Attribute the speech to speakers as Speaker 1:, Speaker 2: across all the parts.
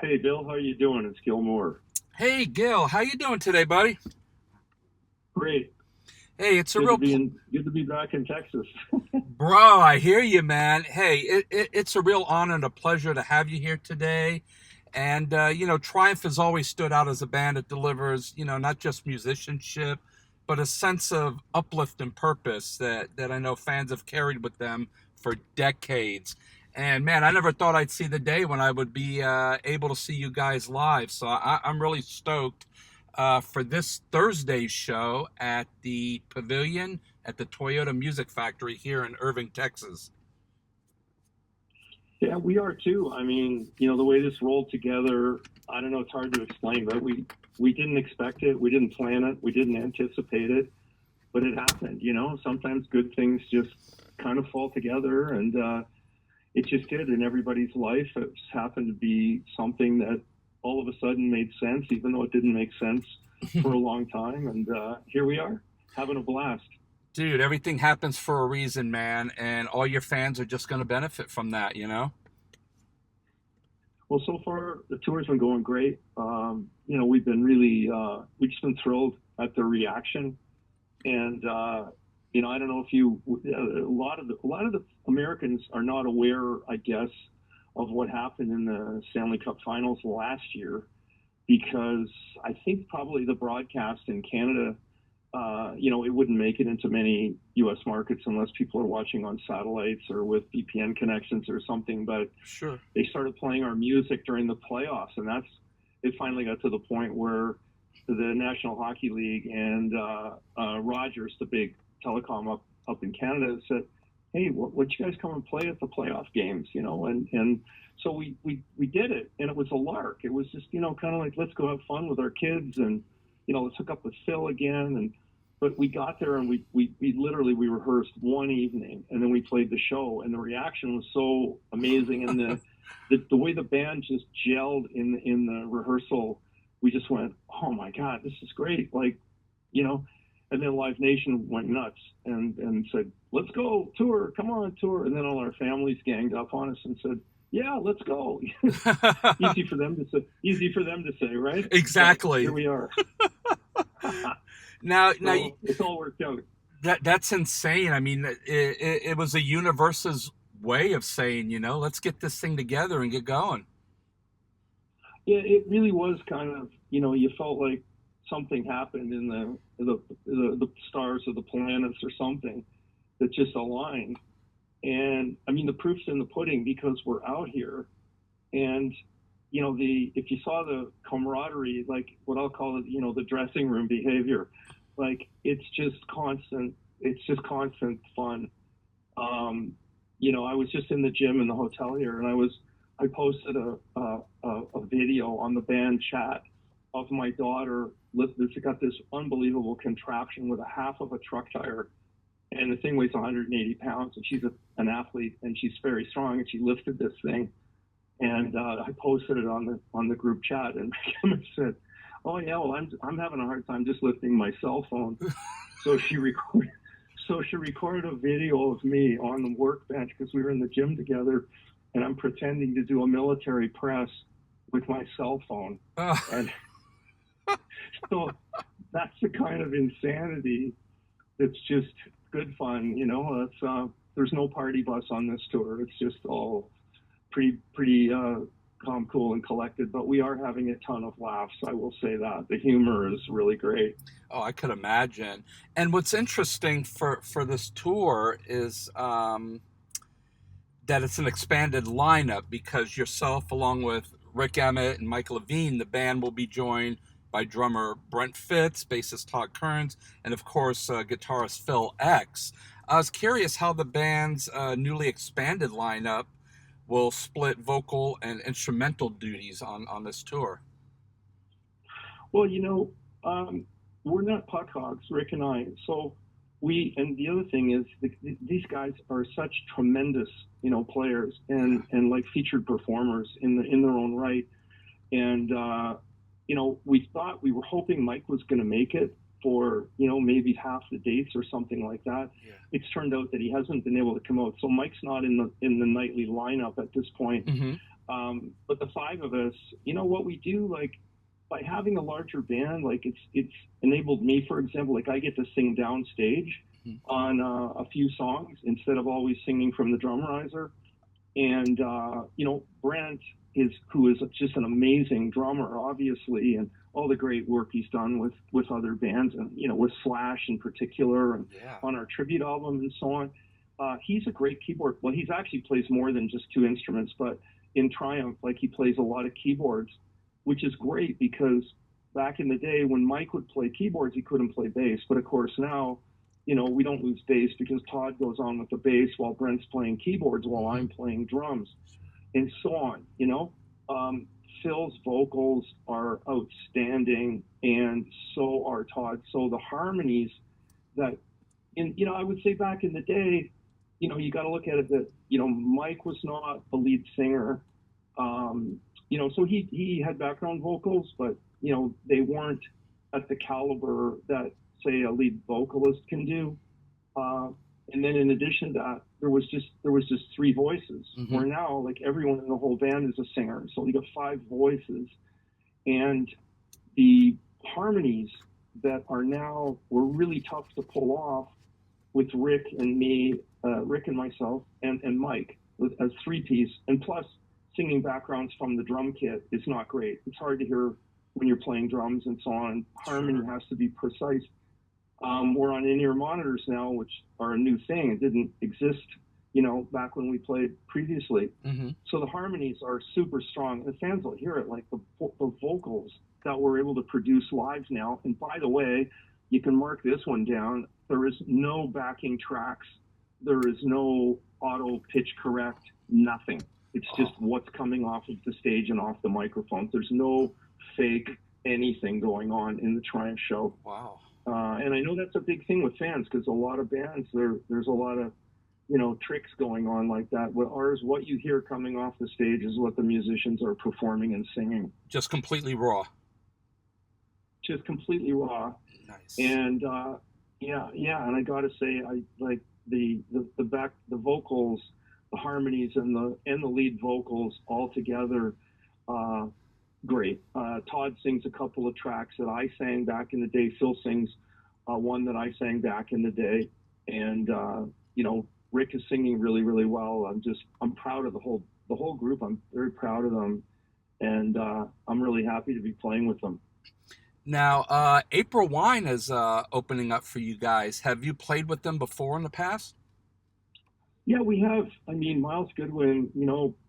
Speaker 1: Hey Bill, how you doing? It's Gil Moore.
Speaker 2: Hey Gil, how you doing today, buddy?
Speaker 1: Great.
Speaker 2: Hey, it's a
Speaker 1: Good to
Speaker 2: real
Speaker 1: be in good to be back in Texas.
Speaker 2: bro. I hear you, man. Hey, it's a real honor and a pleasure to have you here today. And Triumph has always stood out as a band that delivers, not just musicianship, but a sense of uplift and purpose that I know fans have carried with them for decades. And man, I never thought I'd see the day when I would be able to see you guys live. So I'm really stoked for this Thursday's show at the Pavilion at the Toyota Music Factory here in Irving, Texas.
Speaker 1: Yeah, we are too. I mean, the way this rolled together, I don't know, it's hard to explain, but we didn't expect it, we didn't plan it, we didn't anticipate it, but it happened. Sometimes good things just kind of fall together, and it just did in everybody's life. It just happened to be something that all of a sudden made sense, even though it didn't make sense for a long time. And here we are, having a blast.
Speaker 2: Dude, everything happens for a reason, man, and all your fans are just going to benefit from that.
Speaker 1: Well, so far the tour's been going great. We've been really, we've just been thrilled at the reaction, and I don't know if a lot of the Americans are not aware, I guess, of what happened in the Stanley Cup Finals last year, because I think probably the broadcast in Canada, it wouldn't make it into many U.S. markets unless people are watching on satellites or with VPN connections or something. But
Speaker 2: Sure.
Speaker 1: they started playing our music during the playoffs, and it finally got to the point where the National Hockey League and Rogers, the big telecom up in Canada, said, "Hey, would you guys come and play at the playoff games?" And so we did it, and it was a lark. It was just kind of like, let's go have fun with our kids, and let's hook up with Phil again. And but we got there, and we literally we rehearsed one evening, and then we played the show, and the reaction was so amazing, and the way the band just gelled in the rehearsal, we just went, oh my God, this is great. Like, and then Live Nation went nuts and said, let's go tour, come on tour. And then all our families ganged up on us and said, yeah, let's go. Easy for them to say, right? But here
Speaker 2: Exactly.
Speaker 1: we are.
Speaker 2: Now
Speaker 1: So it's all worked out.
Speaker 2: that's insane. I mean, it was a universe's way of saying, let's get this thing together and get going.
Speaker 1: Yeah, it really was kind of, you felt like something happened in the stars or the planets or something that just aligned. And I mean, the proof's in the pudding because we're out here, and the if you saw the camaraderie, like what I'll call it, the dressing room behavior, like it's just constant fun. I was just in the gym in the hotel here, and I posted a video on the band chat of my daughter. She got this unbelievable contraption with a half of a truck tire, and the thing weighs 180 pounds, and she's an athlete, and she's very strong, and she lifted this thing, and I posted it on the group chat, and Emma said, "Oh yeah, well I'm having a hard time just lifting my cell phone." So she recorded. So she recorded a video of me on the workbench because we were in the gym together, and I'm pretending to do a military press with my cell phone,
Speaker 2: Oh,
Speaker 1: and so that's the kind of insanity. It's just good fun. It's there's no party bus on this tour. It's just all pretty calm, cool, and collected. But we are having a ton of laughs. I will say that the humor is really great.
Speaker 2: I could imagine. And what's interesting for this tour is that it's an expanded lineup because yourself, along with Rick Emmett and Mike Levine, the band will be joined by drummer Brent Fitz, bassist Todd Kearns, and of course, guitarist Phil X. I was curious how the band's newly expanded lineup will split vocal and instrumental duties on this tour.
Speaker 1: Well, we're not puck hogs, Rick and I. So and the other thing is, these guys are such tremendous, players and like featured performers in their own right. And we were hoping Mike was going to make it for maybe half the dates or something like that.
Speaker 2: Yeah.
Speaker 1: It's turned out that he hasn't been able to come out, so Mike's not in the nightly lineup at this point.
Speaker 2: Mm-hmm.
Speaker 1: But the five of us, what we do, like by having a larger band, like it's enabled me, for example, like I get to sing downstage on a few songs instead of always singing from the drum riser. And Brent who is just an amazing drummer, obviously, and all the great work he's done with other bands, and with Slash in particular, and on our tribute album and so on. He's a great keyboard. Well, he's actually plays more than just two instruments, but in Triumph, like he plays a lot of keyboards, which is great because back in the day when Mike would play keyboards, he couldn't play bass. But of course now, we don't lose bass because Todd goes on with the bass while Brent's playing keyboards while I'm playing drums, and so on. Phil's vocals are outstanding, and so are Todd. So the harmonies that, I would say back in the day, you got to look at it that, Mike was not a lead singer. So he had background vocals, but, they weren't at the caliber that, say, a lead vocalist can do. And then in addition to that, there was just three voices, where now, like, everyone in the whole band is a singer. So you got five voices, and the harmonies that were really tough to pull off with Rick and me, Rick and myself, and Mike as three-piece, and plus singing backgrounds from the drum kit is not great. It's hard to hear when you're playing drums and so on. Harmony has to be precise. We're on in-ear monitors now, which are a new thing. It didn't exist, back when we played previously. So the harmonies are super strong. The fans will hear it, like the vocals that we're able to produce live now. And by the way, you can mark this one down. There is no backing tracks. There is no auto pitch correct, nothing. It's just what's coming off of the stage and off the microphones. There's no fake anything going on in the Triumph show.
Speaker 2: Wow.
Speaker 1: And I know that's a big thing with fans, because a lot of bands, there's a lot of, tricks going on like that. With ours, what you hear coming off the stage is what the musicians are performing and singing.
Speaker 2: Just completely raw.
Speaker 1: Just completely raw.
Speaker 2: Nice.
Speaker 1: And and I gotta say, I like the vocals, the harmonies, and the lead vocals all together. Great. Todd sings a couple of tracks that I sang back in the day. Phil sings one that I sang back in the day, and Rick is singing really, really well. I'm proud of the whole group. I'm very proud of them, and I'm really happy to be playing with them.
Speaker 2: Now, April Wine is opening up for you guys. Have you played with them before in the past?
Speaker 1: Yeah, we have. I mean, Miles Goodwin,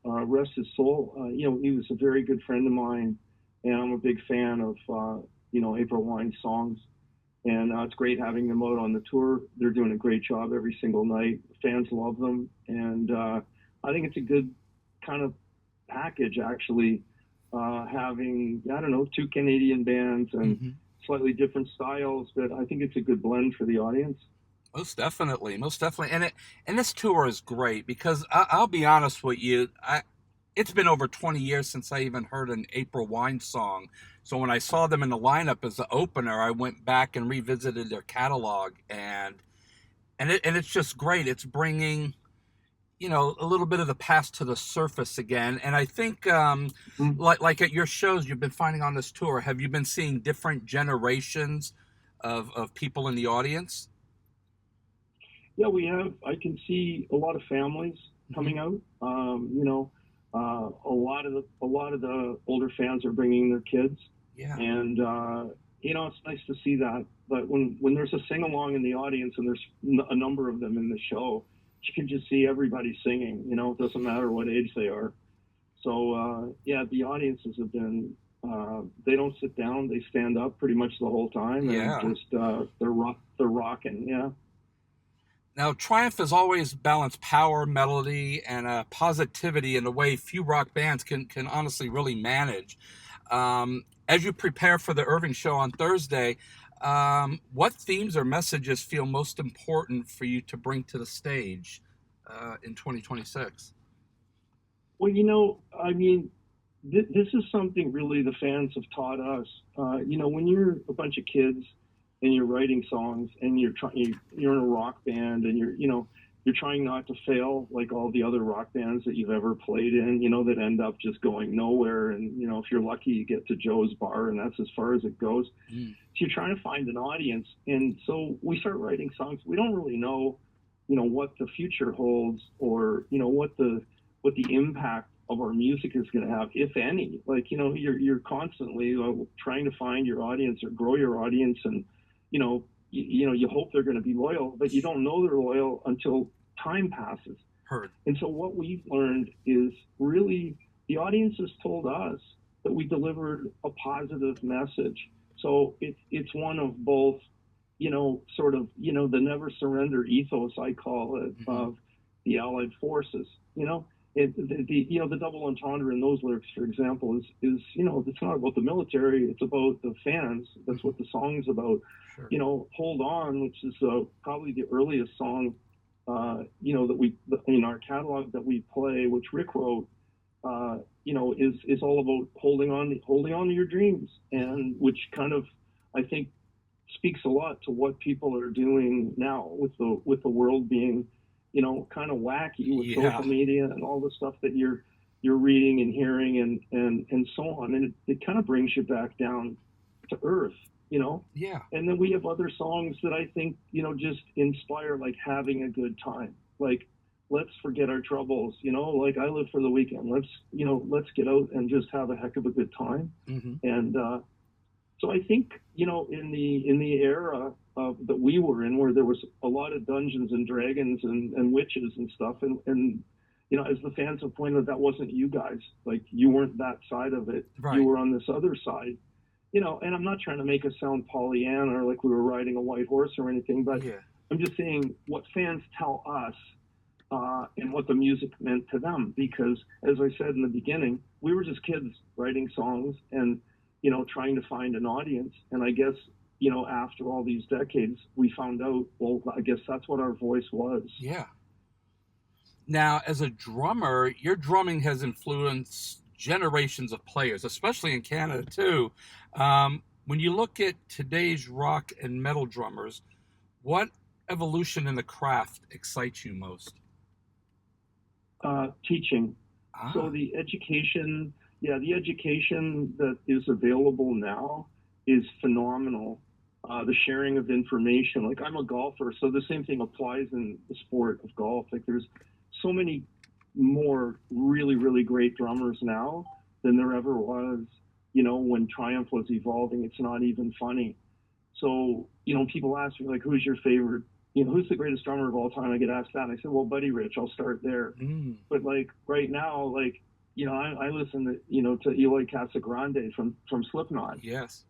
Speaker 1: rest his soul. He was a very good friend of mine, and I'm a big fan of, April Wine's songs. And it's great having them out on the tour. They're doing a great job every single night. Fans love them. And I think it's a good kind of package, actually, having, two Canadian bands and slightly different styles. But I think it's a good blend for the audience.
Speaker 2: Most definitely. And this tour is great because I'll be honest with you, it's been over 20 years since I even heard an April Wine song. So when I saw them in the lineup as the opener, I went back and revisited their catalog, and it's just great. It's bringing, a little bit of the past to the surface again. And I think, like at your shows you've been finding on this tour, have you been seeing different generations of people in the audience?
Speaker 1: Yeah, we have. I can see a lot of families coming out. A lot of the older fans are bringing their kids.
Speaker 2: Yeah.
Speaker 1: And it's nice to see that. But when there's a sing along in the audience, and there's a number of them in the show, you can just see everybody singing. It doesn't matter what age they are. So the audiences have been. They don't sit down; they stand up pretty much the whole time, and just they're rocking. Yeah.
Speaker 2: Now, Triumph has always balanced power, melody, and positivity in a way few rock bands can honestly really manage. As you prepare for the Irving show on Thursday, what themes or messages feel most important for you to bring to the stage in 2026?
Speaker 1: Well, this is something really the fans have taught us. When you're a bunch of kids and you're writing songs and you're in a rock band and you're trying not to fail like all the other rock bands that you've ever played in, that end up just going nowhere. And, if you're lucky, you get to Joe's Bar, and that's as far as it goes. So you're trying to find an audience. And so we start writing songs. We don't really know, what the future holds, or, what the impact of our music is going to have, if any. Like, you're constantly trying to find your audience or grow your audience. And, you hope they're going to be loyal, but you don't know they're loyal until time passes.
Speaker 2: Heard.
Speaker 1: And so what we've learned is really the audience has told us that we delivered a positive message. So it's one of both, sort of, the never surrender ethos, I call it, of the Allied forces. The double entendre in those lyrics, for example, is it's not about the military, it's about the fans. That's what the song's about. Sure. Hold On, which is probably the earliest song, that we, in our catalog that we play, which Rick wrote, is all about holding on to your dreams, and which kind of, I think, speaks a lot to what people are doing now with the world being, kind of wacky with social media and all the stuff that you're reading and hearing and so on. And it kind of brings you back down to earth,
Speaker 2: Yeah.
Speaker 1: And then we have other songs that I think, just inspire, like having a good time. Like, let's forget our troubles, like I live for the weekend. Let's get out and just have a heck of a good time. And so I think, in the era that we were in, where there was a lot of Dungeons and Dragons and witches and stuff, and as the fans have pointed out, that wasn't you guys. Like, you weren't that side of it.
Speaker 2: Right.
Speaker 1: You were on this other side. And I'm not trying to make us sound Pollyanna or like we were riding a white horse or anything, but I'm just saying what fans tell us and what the music meant to them. Because, as I said in the beginning, we were just kids writing songs and, trying to find an audience. And I guess, after all these decades, we found out, well, I guess that's what our voice was.
Speaker 2: Yeah. Now, as a drummer, your drumming has influenced generations of players, especially in Canada too. When you look at today's rock and metal drummers, what evolution in the craft excites you most?
Speaker 1: Teaching. So the education that is available now is phenomenal. The sharing of information, like I'm a golfer, so the same thing applies in the sport of golf. Like, there's so many more really, really great drummers now than there ever was, when Triumph was evolving. It's not even funny. So, people ask me, like, who's your favorite, who's the greatest drummer of all time? I get asked that, and I said, well, Buddy Rich, I'll start there. But, like, right now, like, I listen to, to Eloy Casagrande from Slipknot.
Speaker 2: Yes.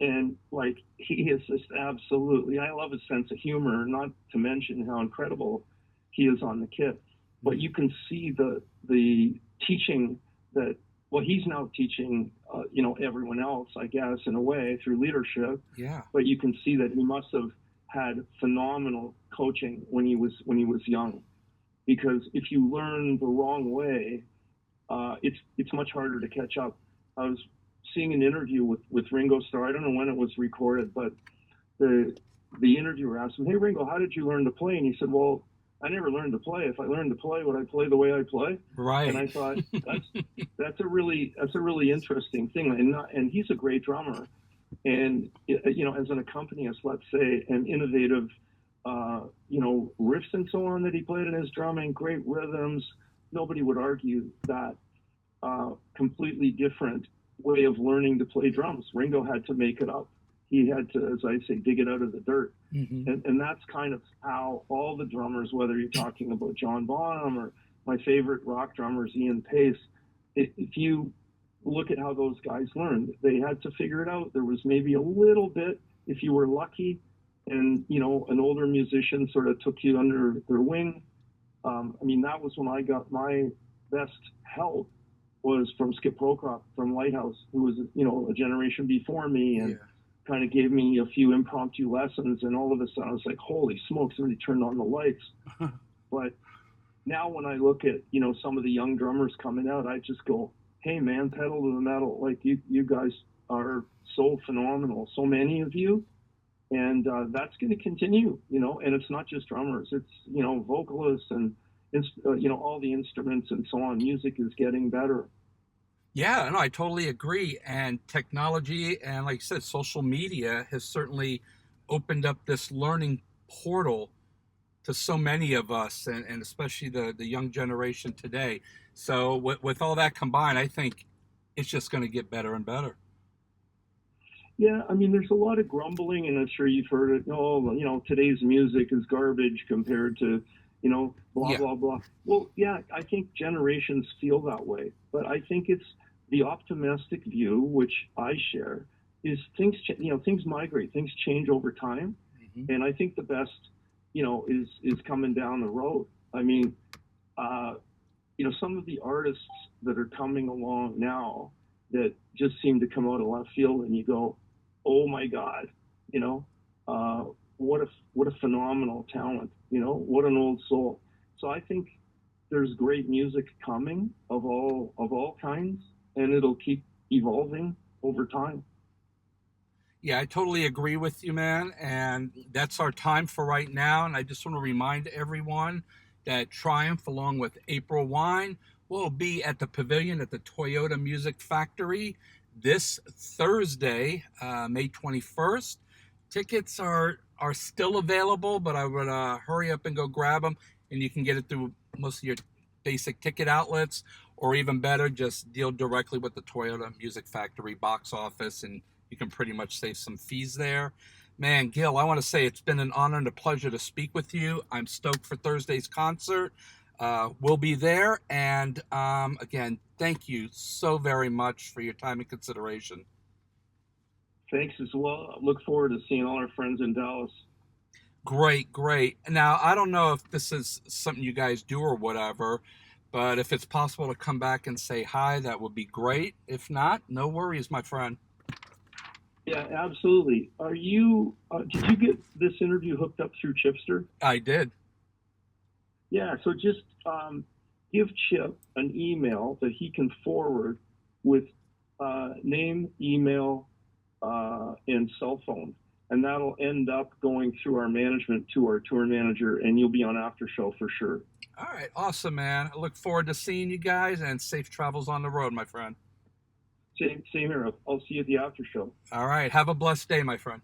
Speaker 1: And like, he is just absolutely, I love his sense of humor, not to mention how incredible he is on the kit. But you can see the teaching that, well, he's now teaching, everyone else, I guess, in a way, through leadership.
Speaker 2: Yeah.
Speaker 1: But you can see that he must have had phenomenal coaching when he was young, because if you learn the wrong way, it's much harder to catch up. I was seeing an interview with Ringo Starr. I don't know when it was recorded, but the interviewer asked him, "Hey, Ringo, how did you learn to play?" And he said, "Well, I never learned to play. If I learned to play, would I play the way I play?"
Speaker 2: Right.
Speaker 1: And I thought that's a really interesting thing. And he's a great drummer. And as an accompanist, let's say, and innovative, riffs and so on that he played in his drumming, great rhythms. Nobody would argue that completely different way of learning to play drums. Ringo had to make it up. He had to, as I say, dig it out of the dirt. And that's kind of how all the drummers, whether you're talking about John Bonham or my favorite rock drummers, Ian Pace, if you look at how those guys learned, they had to figure it out. There was maybe a little bit, if you were lucky, and, an older musician sort of took you under their wing. That was when I got my best help, was from Skip Procroft from Lighthouse, who was, a generation before me, and kind of gave me a few impromptu lessons. And all of a sudden I was like, holy smokes, somebody turned on the lights. But now when I look at, some of the young drummers coming out, I just go, hey man, pedal to the metal. Like, you guys are so phenomenal. So many of you, and that's going to continue, you know. And it's not just drummers; it's, you know, vocalists and you know, all the instruments and so on. Music is getting better.
Speaker 2: Yeah, no, I totally agree. And technology and, like I said, social media has certainly opened up this learning portal to so many of us, and especially the young generation today. So with all that combined, I think it's just going to get better and better.
Speaker 1: Yeah, I mean, there's a lot of grumbling, and I'm sure you've heard it. Oh, you know, today's music is garbage compared to, you know, blah
Speaker 2: Yeah,
Speaker 1: blah blah. Well, yeah, I think generations feel that way, but I think it's the optimistic view, which I share, is you know, things migrate, things change over time,
Speaker 2: hmm,
Speaker 1: and I think the best, you know, is coming down the road. I mean, uh, you know, some of the artists that are coming along now that just seem to come out of left field, and you go, oh my God, you know, uh, what a phenomenal talent, you know, what an old soul. So I think there's great music coming of all kinds, and it'll keep evolving over time.
Speaker 2: yeah, I totally agree with you, man. And that's our time for right now. And I just want to remind everyone that Triumph, along with April Wine, will be at the Pavilion at the Toyota Music Factory this Thursday, May 21st. Tickets are still available, but I would hurry up and go grab them. And you can get it through most of your basic ticket outlets, or even better, just deal directly with the Toyota Music Factory box office, and you can pretty much save some fees there. Man, Gil, I want to say it's been an honor and a pleasure to speak with you. I'm stoked for Thursday's concert. We'll be there. And again, thank you so very much for your time and consideration.
Speaker 1: Thanks as well. I look forward to seeing all our friends in Dallas.
Speaker 2: Great, great. Now, I don't know if this is something you guys do or whatever, but if it's possible to come back and say hi, that would be great. If not, no worries, my friend.
Speaker 1: Yeah, absolutely. Are you? Did you get this interview hooked up through Chipster?
Speaker 2: I did.
Speaker 1: Yeah. So just give Chip an email that he can forward with name, email, and cell phone, and that'll end up going through our management to our tour manager, and you'll be on after show for sure.
Speaker 2: All right, awesome, man. I look forward to seeing you guys and safe travels on the road, my friend.
Speaker 1: Same here. I'll see you at the after show.
Speaker 2: All right, have a blessed day, my friend.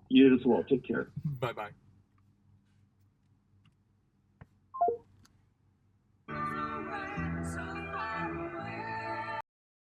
Speaker 1: You as well. Take care.
Speaker 2: Bye bye.